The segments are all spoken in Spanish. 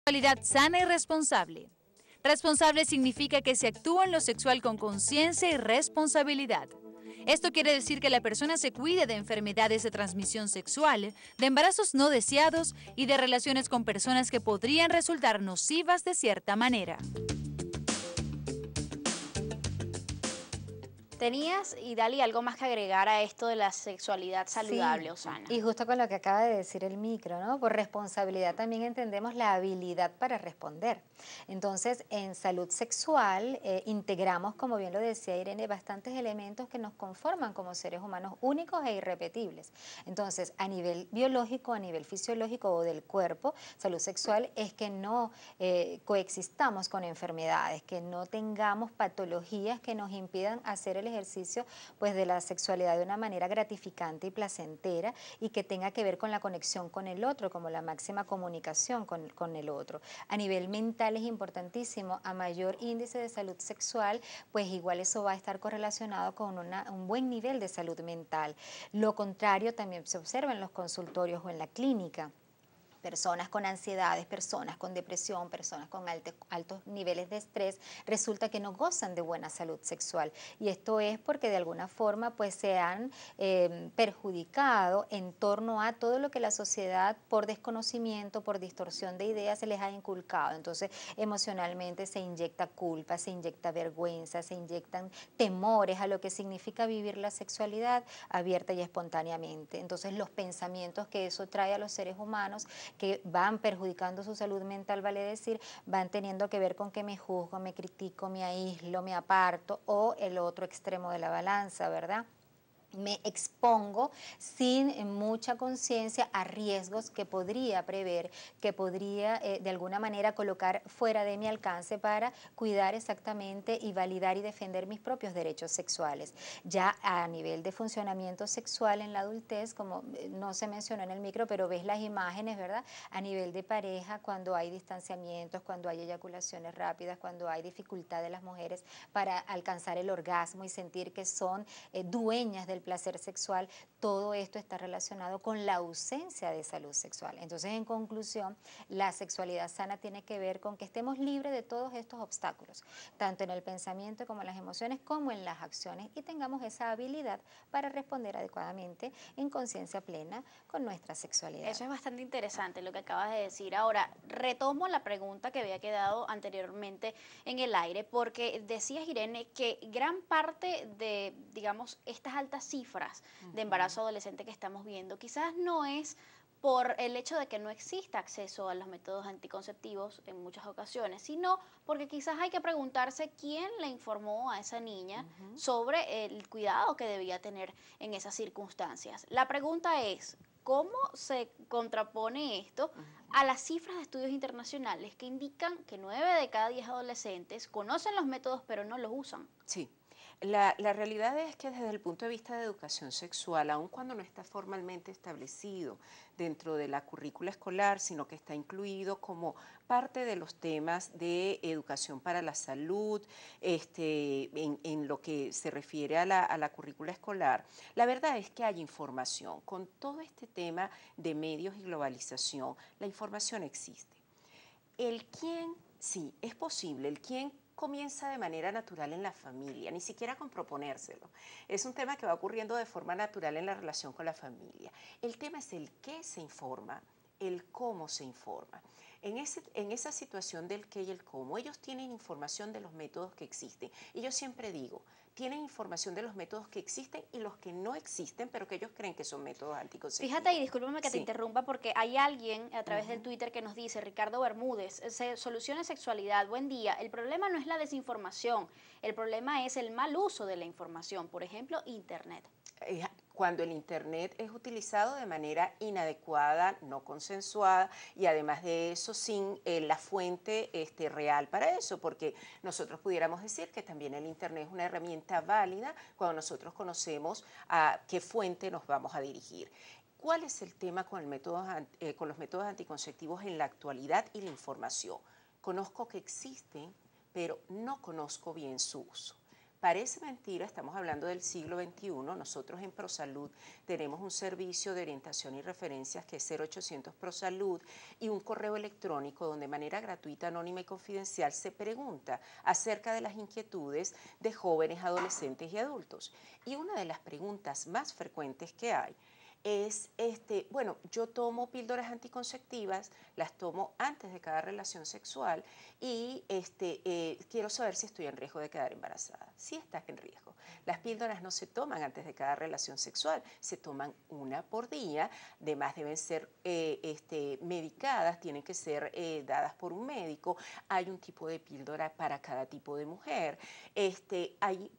Sexualidad sana y responsable. Responsable significa que se actúa en lo sexual con conciencia y responsabilidad. Esto quiere decir que la persona se cuide de enfermedades de transmisión sexual, de embarazos no deseados y de relaciones con personas que podrían resultar nocivas de cierta manera. ¿Tenías, Idali, algo más que agregar a esto de la sexualidad saludable Sí, o sana? y justo con lo que acaba de decir el micro, ¿no? Por responsabilidad también entendemos la habilidad para responder. Entonces, en salud sexual integramos, como bien lo decía Irene, bastantes elementos que nos conforman como seres humanos únicos e irrepetibles. Entonces, a nivel biológico, a nivel fisiológico o del cuerpo, salud sexual es que no coexistamos con enfermedades, que no tengamos patologías que nos impidan hacer el ejercicio pues de la sexualidad de una manera gratificante y placentera y que tenga que ver con la conexión con el otro, como la máxima comunicación con el otro. A nivel mental es importantísimo, a mayor índice de salud sexual, pues igual eso va a estar correlacionado con un buen nivel de salud mental. Lo contrario también se observa en los consultorios o en la clínica. Personas con ansiedades, personas con depresión, personas con altos niveles de estrés, resulta que no gozan de buena salud sexual. Y esto es porque de alguna forma pues se han perjudicado en torno a todo lo que la sociedad por desconocimiento, por distorsión de ideas se les ha inculcado. Entonces emocionalmente se inyecta culpa, se inyecta vergüenza, se inyectan temores a lo que significa vivir la sexualidad abierta y espontáneamente. Entonces los pensamientos que eso trae a los seres humanos que van perjudicando su salud mental, vale decir, van teniendo que ver con que me juzgo, me critico, me aíslo, me aparto o el otro extremo de la balanza, ¿verdad? Me expongo sin mucha conciencia a riesgos que podría prever, que podría de alguna manera colocar fuera de mi alcance para cuidar exactamente y validar y defender mis propios derechos sexuales. Ya a nivel de funcionamiento sexual en la adultez, como no se mencionó en el micro, pero ves las imágenes, ¿verdad? A nivel de pareja, cuando hay distanciamientos, cuando hay eyaculaciones rápidas, cuando hay dificultad de las mujeres para alcanzar el orgasmo y sentir que son dueñas del placer sexual, todo esto está relacionado con la ausencia de salud sexual. Entonces, en conclusión, la sexualidad sana tiene que ver con que estemos libres de todos estos obstáculos, tanto en el pensamiento como en las emociones, como en las acciones, y tengamos esa habilidad para responder adecuadamente en conciencia plena con nuestra sexualidad. Eso es bastante interesante lo que acabas de decir. Ahora, retomo la pregunta que había quedado anteriormente en el aire, porque decías, Irene, que gran parte de, digamos, estas altas cifras de embarazo adolescente que estamos viendo, quizás no es por el hecho de que no exista acceso a los métodos anticonceptivos en muchas ocasiones, sino porque quizás hay que preguntarse quién le informó a esa niña sobre el cuidado que debía tener en esas circunstancias. La pregunta es, ¿cómo se contrapone esto a las cifras de estudios internacionales que indican que 9 de cada 10 adolescentes conocen los métodos pero no los usan? Sí. La realidad es que desde el punto de vista de educación sexual, aun cuando no está formalmente establecido dentro de la currícula escolar, sino que está incluido como parte de los temas de educación para la salud, en lo que se refiere a la currícula escolar, la verdad es que hay información. Con todo este tema de medios y globalización, la información existe. El quién, sí, es posible, el quién comienza de manera natural en la familia, ni siquiera con proponérselo. Es un tema que va ocurriendo de forma natural en la relación con la familia. El tema es el qué se informa, el cómo se informa. En esa situación del qué y el cómo, ellos tienen información de los métodos que existen. Y yo siempre digo, tienen información de los métodos que existen y los que no existen, pero que ellos creen que son métodos anticonceptivos. Fíjate, y discúlpame que te Sí. interrumpa, porque hay alguien a través del Twitter que nos dice, Ricardo Bermúdez, Soluciona Sexualidad, buen día. El problema no es la desinformación, el problema es el mal uso de la información, por ejemplo, Internet. Cuando el Internet es utilizado de manera inadecuada, no consensuada y además de eso sin la fuente real para eso, porque nosotros pudiéramos decir que también el Internet es una herramienta válida cuando nosotros conocemos a qué fuente nos vamos a dirigir. ¿Cuál es el tema con los métodos anticonceptivos en la actualidad y la información? Conozco que existen, pero no conozco bien su uso. Parece mentira, estamos hablando del siglo XXI. Nosotros en ProSalud tenemos un servicio de orientación y referencias que es 0800 ProSalud y un correo electrónico donde de manera gratuita, anónima y confidencial se pregunta acerca de las inquietudes de jóvenes, adolescentes y adultos. Y una de las preguntas más frecuentes que hay es, bueno, yo tomo píldoras anticonceptivas, las tomo antes de cada relación sexual y quiero saber si estoy en riesgo de quedar embarazada. Sí estás en riesgo. Las píldoras no se toman antes de cada relación sexual, se toman una por día, además deben ser medicadas, tienen que ser dadas por un médico, hay un tipo de píldora para cada tipo de mujer. Hay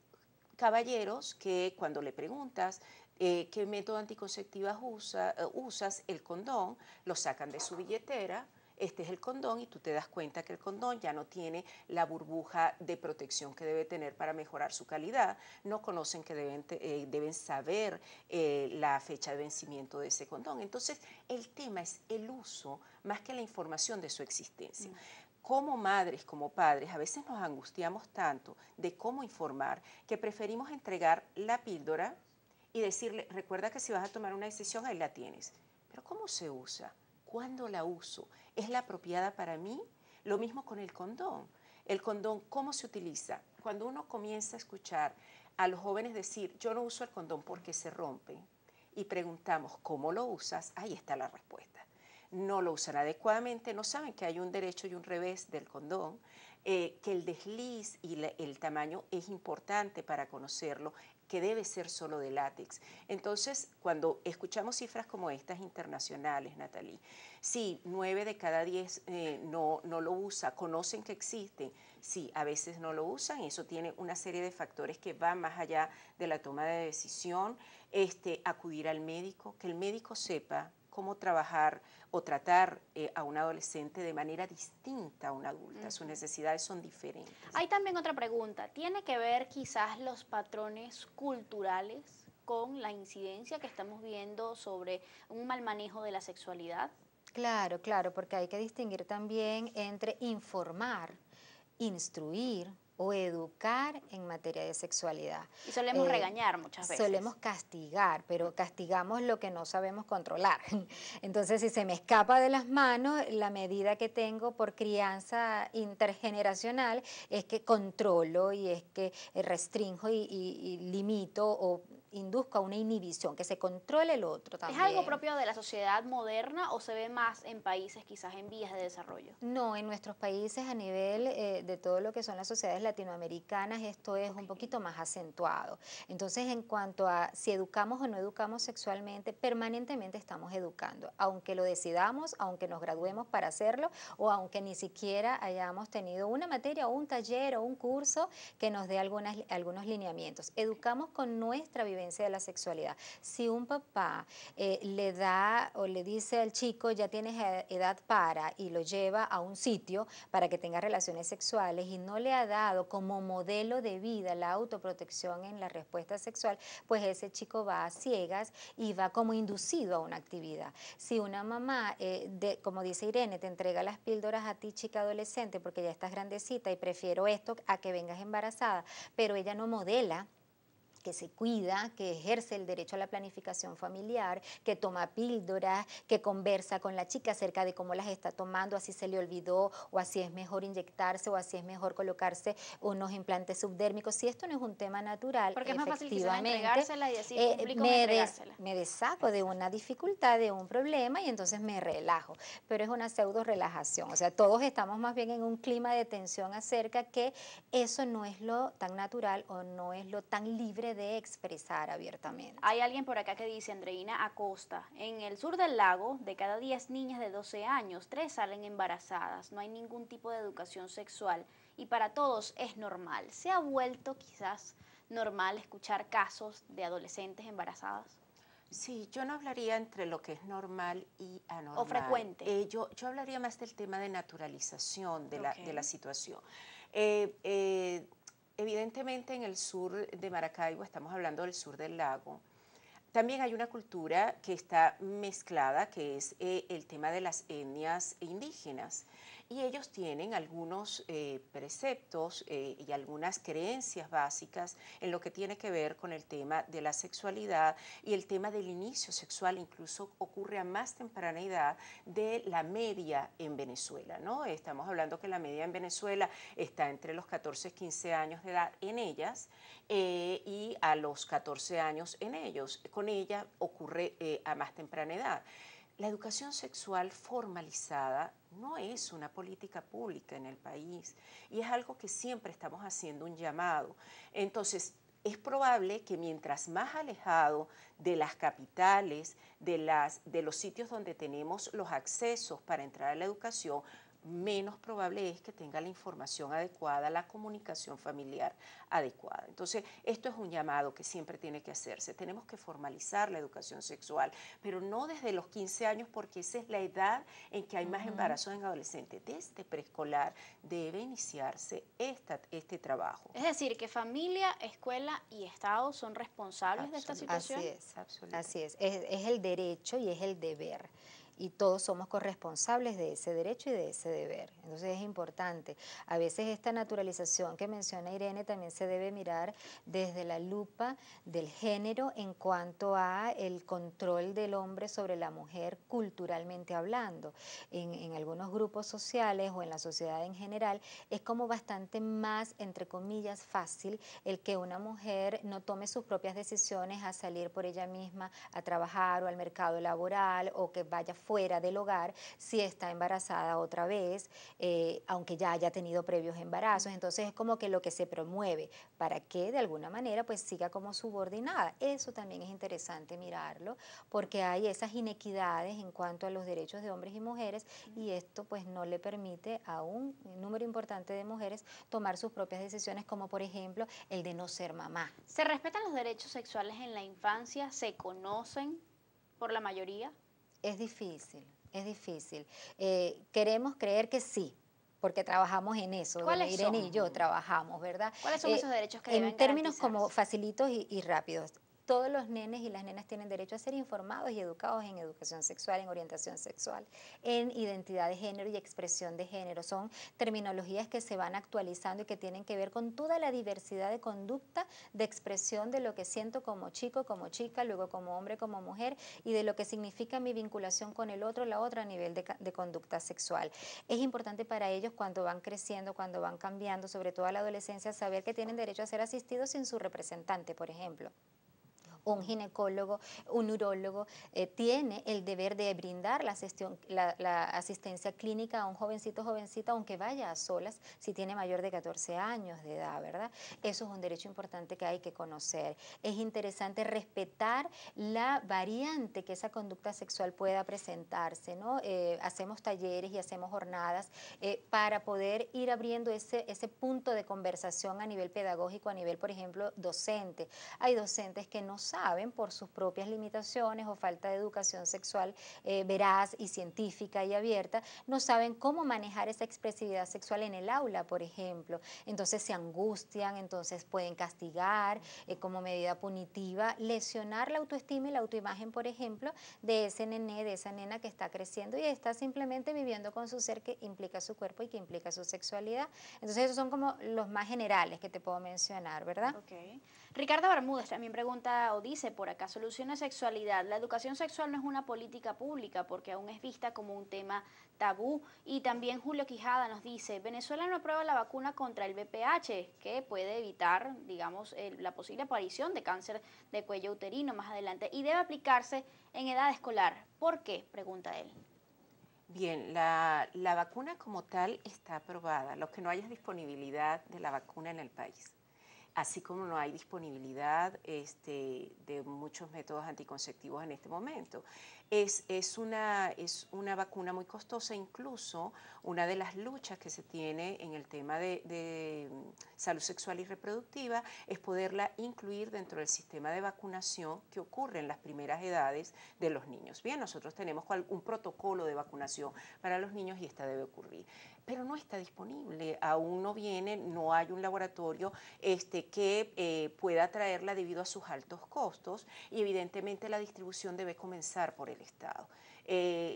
caballeros que cuando le preguntas qué método anticonceptiva usas, el condón, lo sacan de su billetera, este es el condón y tú te das cuenta que el condón ya no tiene la burbuja de protección que debe tener para mejorar su calidad, no conocen que deben saber la fecha de vencimiento de ese condón. Entonces, el tema es el uso más que la información de su existencia. Como madres, como padres, a veces nos angustiamos tanto de cómo informar que preferimos entregar la píldora y decirle, recuerda que si vas a tomar una decisión, ahí la tienes. Pero ¿cómo se usa? ¿Cuándo la uso? ¿Es la apropiada para mí? Lo mismo con el condón. El condón, ¿cómo se utiliza? Cuando uno comienza a escuchar a los jóvenes decir, yo no uso el condón porque se rompe, y preguntamos, ¿cómo lo usas? Ahí está la respuesta. No lo usan adecuadamente, no saben que hay un derecho y un revés del condón, que el desliz y el tamaño es importante para conocerlo, que debe ser solo de látex. Entonces, cuando escuchamos cifras como estas internacionales, Natalie, sí, 9 de cada 10 no lo usa, conocen que existen, sí, a veces no lo usan y eso tiene una serie de factores que van más allá de la toma de decisión, acudir al médico, que el médico sepa cómo trabajar o tratar a un adolescente de manera distinta a un adulto. Sus necesidades son diferentes. Hay también otra pregunta. ¿Tiene que ver quizás los patrones culturales con la incidencia que estamos viendo sobre un mal manejo de la sexualidad? Claro, claro, porque hay que distinguir también entre informar, instruir o educar en materia de sexualidad. Y solemos regañar muchas veces. Solemos castigar, pero castigamos lo que no sabemos controlar. Entonces, si se me escapa de las manos, la medida que tengo por crianza intergeneracional es que controlo y es que restringo y limito o induzco a una inhibición, que se controle el otro también. ¿Es algo propio de la sociedad moderna o se ve más en países quizás en vías de desarrollo? No, en nuestros países a nivel de todo lo que son las sociedades latinoamericanas esto es un poquito más acentuado. Entonces, en cuanto a si educamos o no educamos sexualmente, permanentemente estamos educando, aunque lo decidamos, aunque nos graduemos para hacerlo o aunque ni siquiera hayamos tenido una materia o un taller o un curso que nos dé algunos lineamientos. Educamos con nuestra vivencia de la sexualidad. Si un papá le da o le dice al chico ya tienes edad para y lo lleva a un sitio para que tenga relaciones sexuales y no le ha dado como modelo de vida la autoprotección en la respuesta sexual, pues ese chico va a ciegas y va como inducido a una actividad. Si una mamá, como dice Irene, te entrega las píldoras a ti, chica adolescente, porque ya estás grandecita y prefiero esto a que vengas embarazada, pero ella no modela que se cuida, que ejerce el derecho a la planificación familiar, que toma píldoras, que conversa con la chica acerca de cómo las está tomando, así se le olvidó, o así es mejor inyectarse, o así es mejor colocarse unos implantes subdérmicos. Si esto no es un tema natural, porque es más fácil quizás efectivamente, entregársela y decir cumplí con entregársela. me deshago de una dificultad, de un problema y entonces me relajo, pero es una pseudo relajación, o sea, todos estamos más bien en un clima de tensión acerca que eso no es lo tan natural o no es lo tan libre de expresar abiertamente. Hay alguien por acá que dice, Andreina Acosta, en el sur del lago, de cada 10 niñas de 12 años, 3 salen embarazadas, no hay ningún tipo de educación sexual y para todos es normal. ¿Se ha vuelto quizás normal escuchar casos de adolescentes embarazadas? Sí, yo no hablaría entre lo que es normal y anormal. ¿O frecuente? Yo hablaría más del tema de naturalización de la situación. Evidentemente en el sur de Maracaibo, estamos hablando del sur del lago, También hay una cultura que está mezclada, que es el tema de las etnias indígenas. Y ellos tienen algunos preceptos y algunas creencias básicas en lo que tiene que ver con el tema de la sexualidad y el tema del inicio sexual. Incluso ocurre a más temprana edad de la media en Venezuela, ¿no? Estamos hablando que la media en Venezuela está entre los 14 y 15 años de edad en ellas y a los 14 años en ellos. Con ella ocurre a más temprana edad. La educación sexual formalizada no es una política pública en el país y es algo que siempre estamos haciendo un llamado. Entonces, es probable que mientras más alejado de las capitales, de los sitios donde tenemos los accesos para entrar a la educación, menos probable es que tenga la información adecuada, la comunicación familiar adecuada. Entonces, esto es un llamado que siempre tiene que hacerse. Tenemos que formalizar la educación sexual, pero no desde los 15 años, porque esa es la edad en que hay más embarazos en adolescentes. Desde preescolar debe iniciarse este trabajo. Es decir, que familia, escuela y Estado son responsables de esta situación. Así es, así es. Es el derecho y es el deber. Y todos somos corresponsables de ese derecho y de ese deber. Entonces es importante. A veces esta naturalización que menciona Irene también se debe mirar desde la lupa del género en cuanto a el control del hombre sobre la mujer culturalmente hablando. En algunos grupos sociales o en la sociedad en general es como bastante más, entre comillas, fácil el que una mujer no tome sus propias decisiones a salir por ella misma a trabajar o al mercado laboral, o que vaya fuera del hogar si está embarazada otra vez, aunque ya haya tenido previos embarazos. Entonces es como que lo que se promueve para que de alguna manera pues siga como subordinada. Eso también es interesante mirarlo, porque hay esas inequidades en cuanto a los derechos de hombres y mujeres, y esto pues no le permite a un número importante de mujeres tomar sus propias decisiones, como por ejemplo el de no ser mamá. ¿Se respetan los derechos sexuales en la infancia? ¿Se conocen por la mayoría? Es difícil, es difícil. Queremos creer que sí, porque trabajamos en eso. Bueno, ¿Cuáles Irene son? y yo trabajamos, ¿verdad? ¿Cuáles son esos derechos que deben En términos como garantizarse? facilitos y rápidos. Todos los nenes y las nenas tienen derecho a ser informados y educados en educación sexual, en orientación sexual, en identidad de género y expresión de género. Son terminologías que se van actualizando y que tienen que ver con toda la diversidad de conducta, de expresión de lo que siento como chico, como chica, luego como hombre, como mujer, y de lo que significa mi vinculación con el otro, la otra a nivel de conducta sexual. Es importante para ellos, cuando van creciendo, cuando van cambiando, sobre todo a la adolescencia, saber que tienen derecho a ser asistidos sin su representante, por ejemplo. Un ginecólogo, un urólogo, tiene el deber de brindar la asistencia clínica a un jovencito o jovencita, aunque vaya a solas, si tiene mayor de 14 años de edad, ¿verdad? Eso es un derecho importante que hay que conocer. Es interesante respetar la variante que esa conducta sexual pueda presentarse, ¿no? Hacemos talleres y hacemos jornadas para poder ir abriendo ese punto de conversación a nivel pedagógico, a nivel, por ejemplo, docente. Hay docentes que no saben, por sus propias limitaciones o falta de educación sexual veraz y científica y abierta, no saben cómo manejar esa expresividad sexual en el aula, por ejemplo. Entonces se angustian, entonces pueden castigar como medida punitiva, lesionar la autoestima y la autoimagen, por ejemplo, de ese nené, de esa nena que está creciendo y está simplemente viviendo con su ser, que implica su cuerpo y que implica su sexualidad. Entonces esos son como los más generales que te puedo mencionar, ¿verdad? Okay. Ricardo Bermúdez también pregunta o dice por acá: Soluciones Sexualidad. La educación sexual no es una política pública porque aún es vista como un tema tabú. Y también Julio Quijada nos dice: Venezuela no aprueba la vacuna contra el VPH, que puede evitar, digamos, la posible aparición de cáncer de cuello uterino más adelante, y debe aplicarse en edad escolar. ¿Por qué?, pregunta él. Bien, la vacuna como tal está aprobada. Lo que no hay es disponibilidad de la vacuna en el país, así como no hay disponibilidad de muchos métodos anticonceptivos en este momento. Es una vacuna muy costosa, incluso una de las luchas que se tiene en el tema de salud sexual y reproductiva es poderla incluir dentro del sistema de vacunación que ocurre en las primeras edades de los niños. Bien, nosotros tenemos un protocolo de vacunación para los niños y esta debe ocurrir, pero no está disponible, aún no viene, no hay un laboratorio que pueda traerla debido a sus altos costos y evidentemente la distribución debe comenzar por el Estado.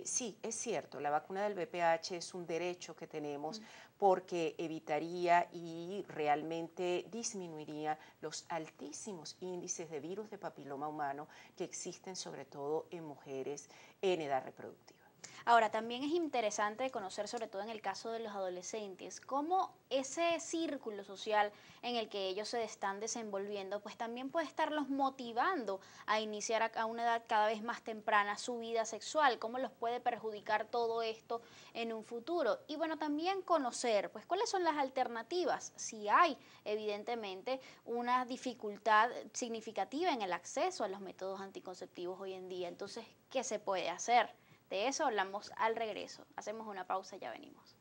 Sí, es cierto, la vacuna del VPH es un derecho que tenemos porque evitaría y realmente disminuiría los altísimos índices de virus de papiloma humano que existen sobre todo en mujeres en edad reproductiva. Ahora, también es interesante conocer, sobre todo en el caso de los adolescentes, cómo ese círculo social en el que ellos se están desenvolviendo, pues también puede estarlos motivando a iniciar a una edad cada vez más temprana su vida sexual, cómo los puede perjudicar todo esto en un futuro. Y bueno, también conocer, pues, cuáles son las alternativas, si hay, evidentemente, una dificultad significativa en el acceso a los métodos anticonceptivos hoy en día. Entonces, ¿qué se puede hacer? De eso hablamos al regreso. Hacemos una pausa y ya venimos.